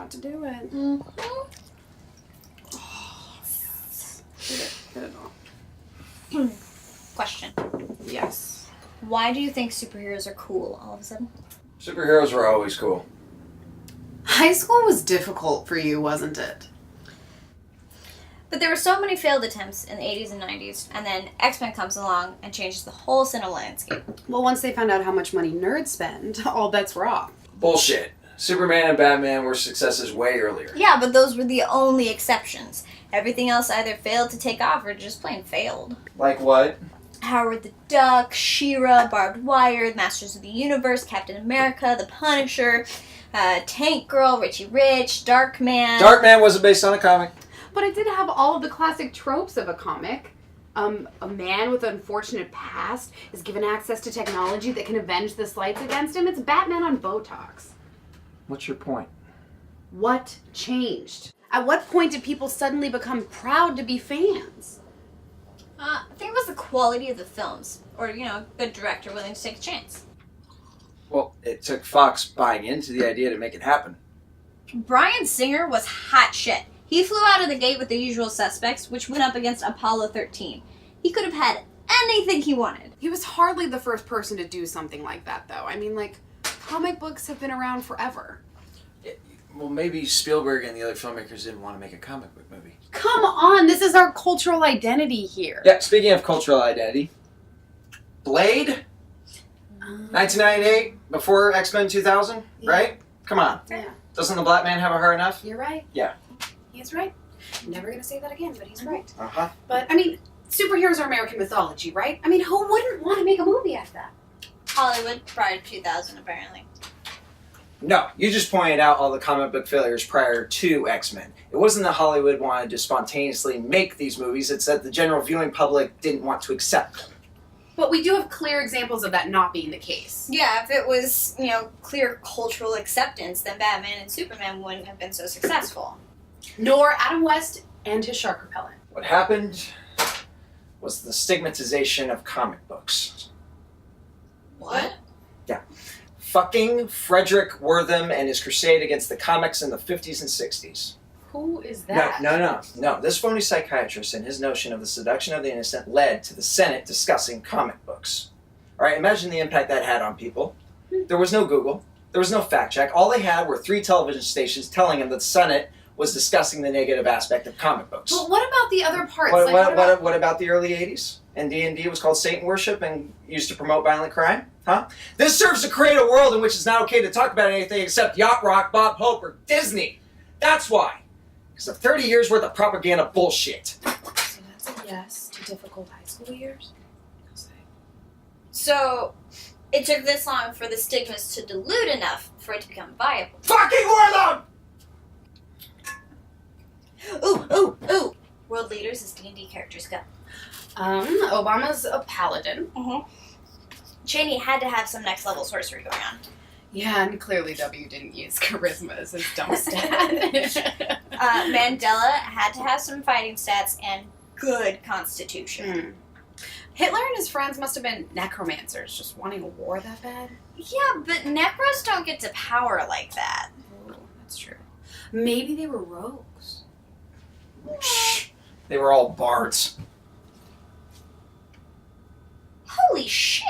got to do it. Mm-hmm. Oh, yes. Hit it all. Question. Yes. Why do you think superheroes are cool all of a sudden? Superheroes were always cool. High school was difficult for you, wasn't it? But there were so many failed attempts in the 80s and 90s, and then X-Men comes along and changes the whole cinema landscape. Well, once they found out how much money nerds spend, all bets were off. Bullshit. Superman and Batman were successes way earlier. Yeah, but those were the only exceptions. Everything else either failed to take off or just plain failed. Like what? Howard the Duck, She-Ra, Barbed Wire, Masters of the Universe, Captain America, The Punisher, Tank Girl, Richie Rich, Darkman. Darkman wasn't based on a comic. But it did have all of the classic tropes of a comic. A man with an unfortunate past is given access to technology that can avenge the slights against him. It's Batman on Botox. What's your point? What changed? At what point did people suddenly become proud to be fans? I think it was the quality of the films. Or, a good director willing to take a chance. Well, it took Fox buying into the idea to make it happen. Bryan Singer was hot shit. He flew out of the gate with The Usual Suspects, which went up against Apollo 13. He could have had anything he wanted. He was hardly the first person to do something like that, though. I mean, comic books have been around forever. Well, maybe Spielberg and the other filmmakers didn't want to make a comic book movie. Come on, this is our cultural identity here. Yeah, speaking of cultural identity, Blade, 1998, before X-Men 2000, right? Come on. Yeah. Doesn't the black man have a heart enough? You're right. Yeah. He's right. I'm never going to say that again, but he's right. Uh-huh. But, superheroes are American mythology, right? Who wouldn't want to make a movie after that? Hollywood, prior to 2000, apparently. No, you just pointed out all the comic book failures prior to X-Men. It wasn't that Hollywood wanted to spontaneously make these movies, it's that the general viewing public didn't want to accept them. But we do have clear examples of that not being the case. Yeah, if it was, clear cultural acceptance, then Batman and Superman wouldn't have been so successful. Nor Adam West and his shark repellent. What happened was the stigmatization of comic books. What? Yeah. Fucking Frederick Wortham and his crusade against the comics in the 50s and 60s. Who is that? No. This phony psychiatrist and his notion of the seduction of the innocent led to the Senate discussing comic books. Alright, imagine the impact that had on people. There was no Google. There was no fact check. All they had were 3 television stations telling them that the Senate was discussing the negative aspect of comic books. But what about the other parts? What about the early 80s? And D&D was called Satan worship and used to promote violent crime? Huh? This serves to create a world in which it's not okay to talk about anything except yacht rock, Bob Hope, or Disney. That's why. Because of 30 years worth of propaganda bullshit. So that's a yes to difficult high school years? So, it took this long for the stigmas to dilute enough for it to become viable. Fucking Wortham! Ooh. World leaders as D&D characters go. Obama's a paladin. Mm-hmm. Cheney had to have some next level sorcery going on. Yeah, and clearly W didn't use charisma as his dumb stat. Mandela had to have some fighting stats and good constitution. Hitler and his friends must have been necromancers, just wanting a war that bad. Yeah, but necros don't get to power like that. Oh, that's true. Maybe they were rogues. They were all bards. Holy shit!